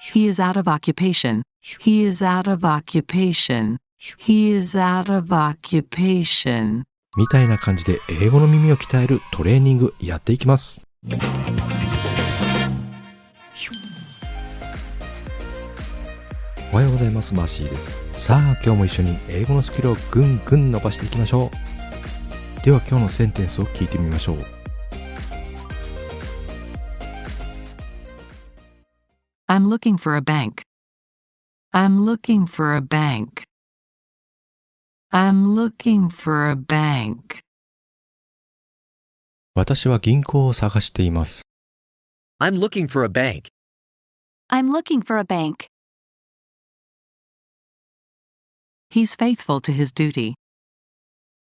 He is out of occupation. He is out of occupation. He is out of occupation. みたいな感じで英語の耳を鍛えるトレーニングやっていきます。おはようございます。マーシーです。さあ今日も一緒に英語のスキルをぐんぐん伸ばしていきましょう。では今日のセンテンスを聞いてみましょう。I'm looking for a bank. I'm looking for a bank. I'm looking for a bank. 私は銀行を探しています。I'm looking for a bank. I'm looking for a bank. He's faithful to his duty.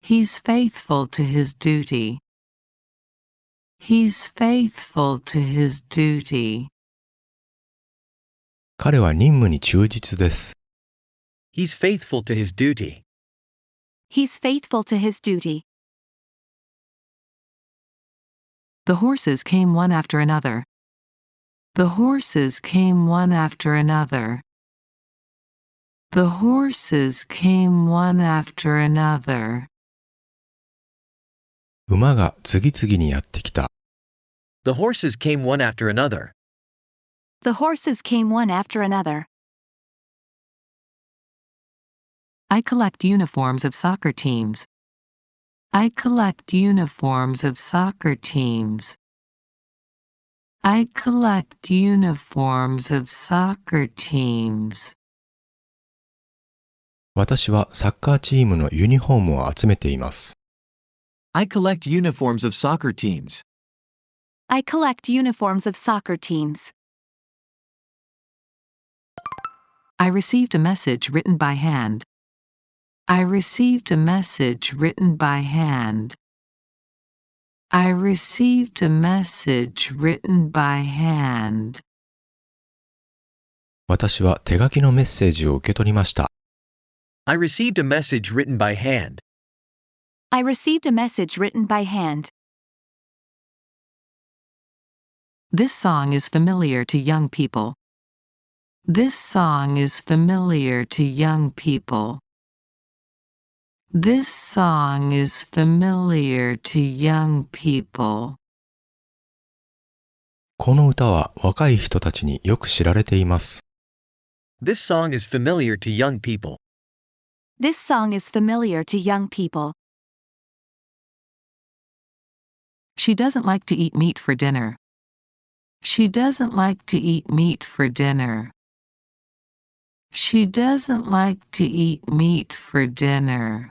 He's faithful to his duty. He's faithful to his duty. 彼は任務に忠実です。He's faithful to his duty. He's faithful to his duty. The horses came one after another. The horses came one after another. The horses came one after another. 馬が次々にやってきた。The horses came one after another. The horses came one after another. I collect uniforms of soccer teams. I collect uniforms of soccer teams. I collect uniforms of soccer teams. 私はサッカーチームのユニフォームを集めています。I collect uniforms of soccer teams. I collect uniforms of soccer teams. I received a message written by hand. I received a message written by hand. I received a message written by hand. 私は手書きのメッセージを受け取りました。I received a message written by hand. I received a message written by hand. This song is familiar to young people. This song is familiar to young people. This song is familiar to young people. この歌は若い人たちによく知られています。This song is familiar to young people. This song is familiar to young people. She doesn't like to eat meat for dinner. She doesn't like to eat meat for dinner. She doesn't like to eat meat for dinner.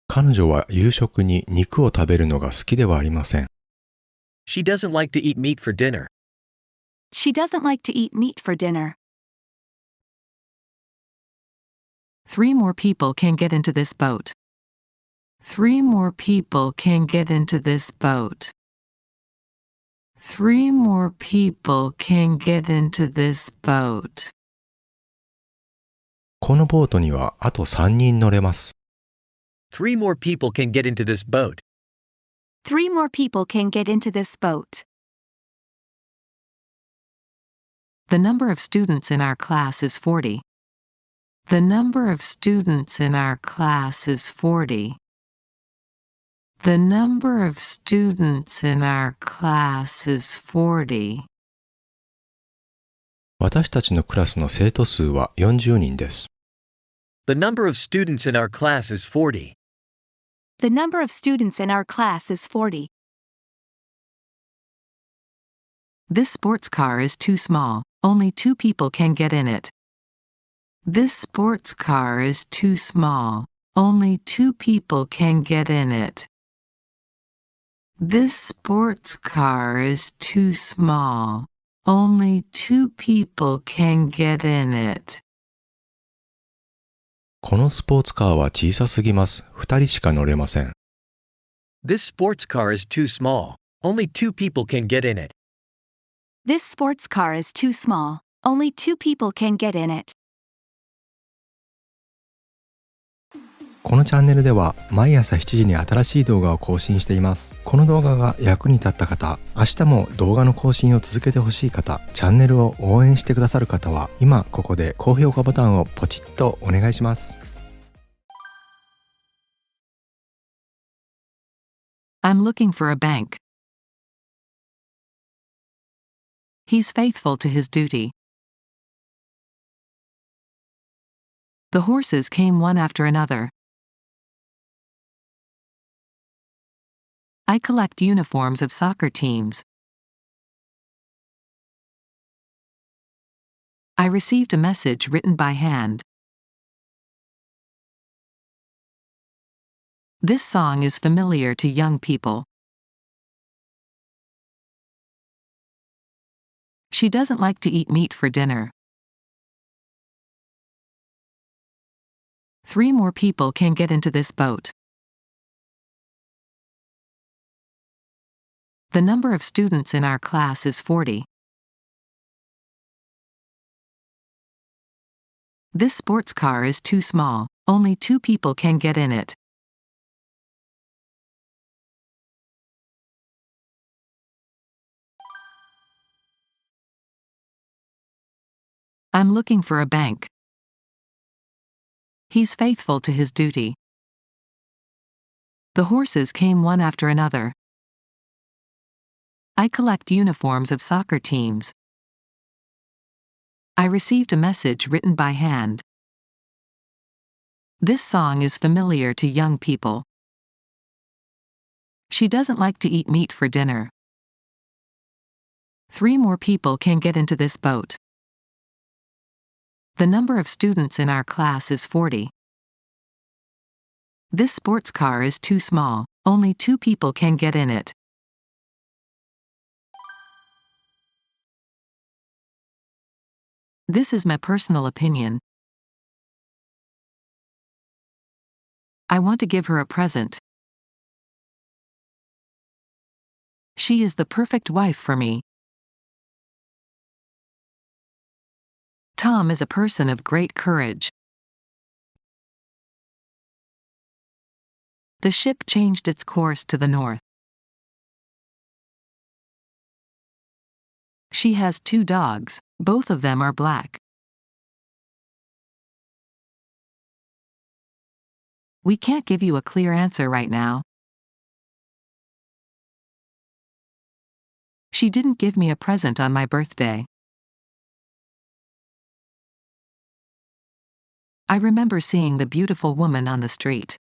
彼女は夕食に肉を食べるのが好きではありません。She doesn't like to eat meat for dinner. She doesn't like to eat meat for dinner. 3 more people can get into this boat. 3 more people can get into this boat. 3 more people can get into this boat. このボートにはあと3人乗れます。3 more people can get into this boat. 3 more people can get into this boat. The number of students in our class is 40. The number of students in our class is 40. The number of students in our class is 40. 私たちのクラスの生徒数は40人です。The number of students in our class is 40. The number of students in our class is 40. This sports car is too small. Only 2 people can get in it. This sports car is too small. Only 2 people can get in it. This sports car is too small. Only 2 people can get in it. このスポーツカーは小さすぎます。2人しか乗れません。This sports car is too small. Only 2 people can get in it. This sports car is too small. Only 2 people can get in it. このチャンネルでは毎朝7時に新しい動画を更新しています。この動画が役に立った方、明日も動画の更新を続けてほしい方、チャンネルを応援してくださる方は、今ここで高評価ボタンをポチッとお願いします。I'm looking for a bank. He's faithful to his duty. The horses came one after another. I collect uniforms of soccer teams. I received a message written by hand. This song is familiar to young people. She doesn't like to eat meat for dinner. 3 more people can get into this boat. The number of students in our class is 40. This sports car is too small. Only 2 people can get in it. I'm looking for a bank. He's faithful to his duty. The horses came one after another. I collect uniforms of soccer teams. I received a message written by hand. This song is familiar to young people. She doesn't like to eat meat for dinner. 3 more people can get into this boat. The number of students in our class is 40. This sports car is too small. Only 2 people can get in it. This is my personal opinion. I want to give her a present. She is the perfect wife for me. Tom is a person of great courage. The ship changed its course to the north. She has 2 dogs. Both of them are black. We can't give you a clear answer right now. She didn't give me a present on my birthday. I remember seeing the beautiful woman on the street.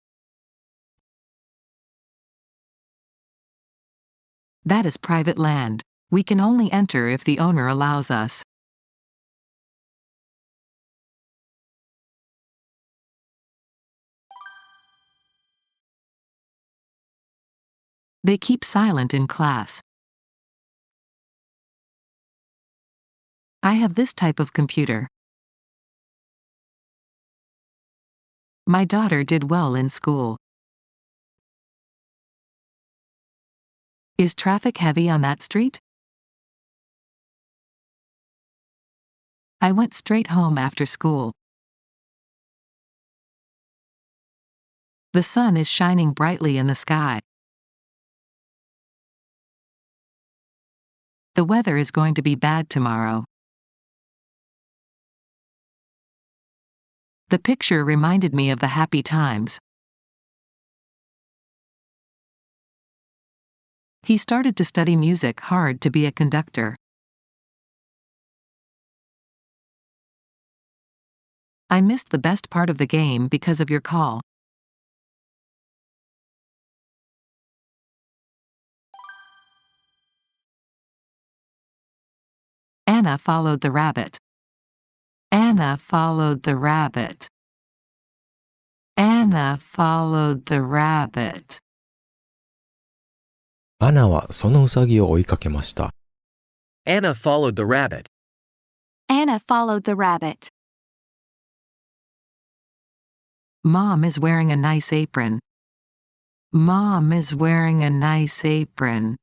That is private land. We can only enter if the owner allows us. They keep silent in class. I have this type of computer. My daughter did well in school. Is traffic heavy on that street? I went straight home after school. The sun is shining brightly in the sky. The weather is going to be bad tomorrow. The picture reminded me of the happy times. He started to study music hard to be a conductor. I missed the best part of the game because of your call. Anna followed the rabbit. Anna followed the rabbit. Anna followed the rabbit. アナはそのウサギを追いかけました。Anna followed the rabbit. Anna followed the rabbit. Mom is wearing a nice apron. Mom is wearing a nice apron.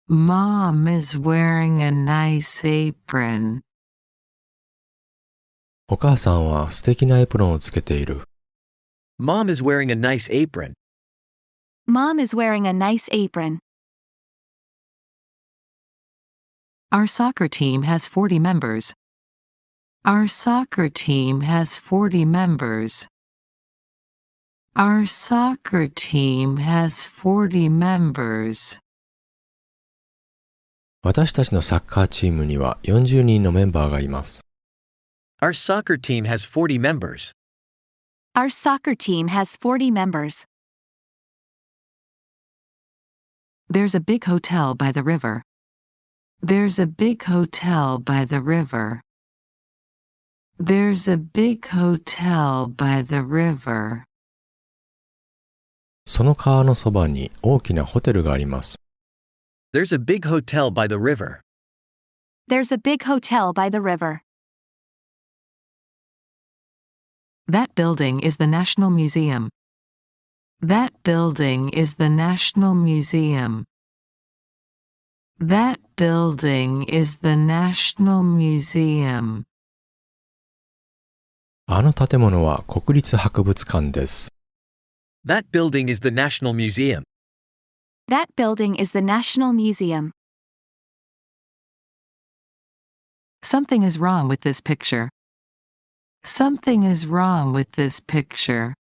Mom is wearing a nice apron. お母さんは素敵なエプロンをつけている。Mom is wearing a nice apron. Mom is wearing a nice apron. Our soccer team has 40 members. Our soccer team has 40 members. Our soccer team has 40 members. 私たちのサッカーチームには40人のメンバーがいます。Our soccer team has 40 members. Our soccer team has 40 members. There's a big hotel by the river. There's a big hotel by the river. There's a big hotel by the river. その川のそばに大きなホテルがあります。There's a big hotel by the river. There's a big hotel by the river. That building is the National Museum. That building is the National Museum. That building is the National Museum. あの建物は国立博物館です。That building is the National Museum. That building is the National Museum. Something is wrong with this picture. Something is wrong with this picture.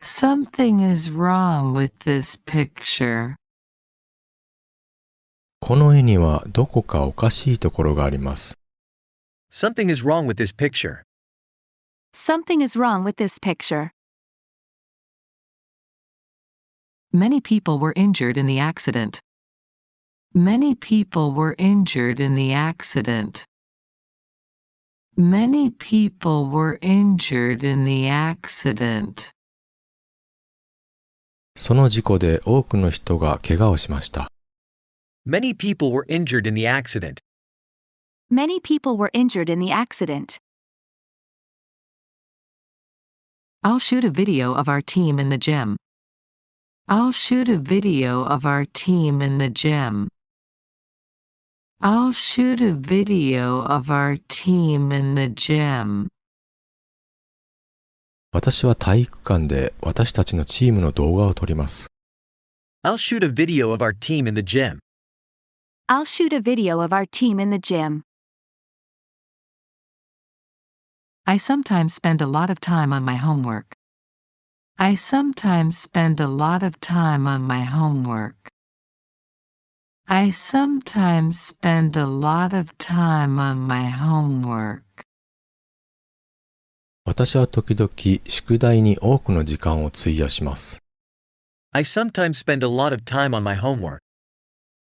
Something is wrong with this picture. この絵にはどこかおかしいところがあります。Something is wrong with this picture. Something is wrong with this picture. Many people were injured in the accident. Many people were injured in the accident. Many people were injured in the accident. その事故で多くの人が怪我をしました。Many people were injured in the accident. Many people were injured in the accident. I'll shoot a video of our team in the gym. I'll shoot a video of our team in the gym. I'll shoot a video of our team in the gym. 私は体育館で私たちのチームの動画を撮ります。I'll shoot a video of our team in the gym. I'll shoot a video of our team in the gym. I sometimes spend a lot of time on my homework. I sometimes spend a lot of time on my homework. I sometimes spend a lot of time on my homework. 私は時々宿題に多くの時間を費やします。I sometimes spend a lot of time on my homework.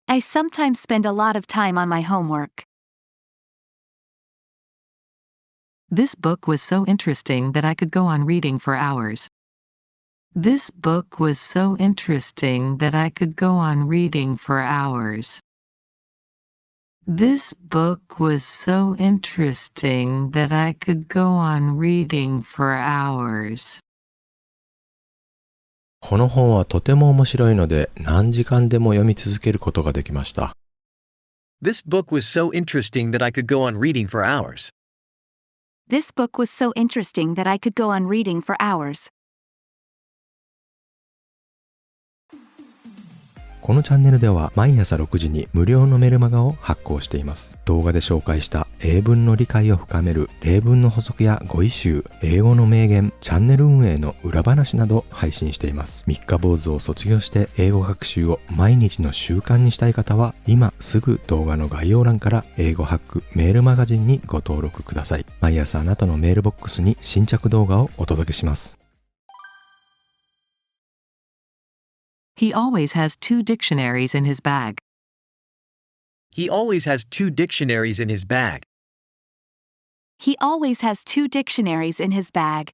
I sometimes spend a lot of time on my homework. This book was so interesting that I could go on reading for hours. This book was so interesting that I could go on reading for hours. This book was so interesting that I could go on reading for hours. この本はとても面白いので何時間でも読み続けることができました。This book was so interesting that I could go on reading for hours. This book was so interesting that I could go on reading for hours. このチャンネルでは毎朝6時に無料のメルマガを発行しています。動画で紹介した英文の理解を深める例文の補足や語彙集、英語の名言、チャンネル運営の裏話などを配信しています。三日坊主を卒業して英語学習を毎日の習慣にしたい方は今すぐ動画の概要欄から英語ハックメールマガジンにご登録ください。毎朝あなたのメールボックスに新着動画をお届けします。He always has 2 dictionaries in his bag. He always has 2 dictionaries in his bag. He always has 2 dictionaries in his bag.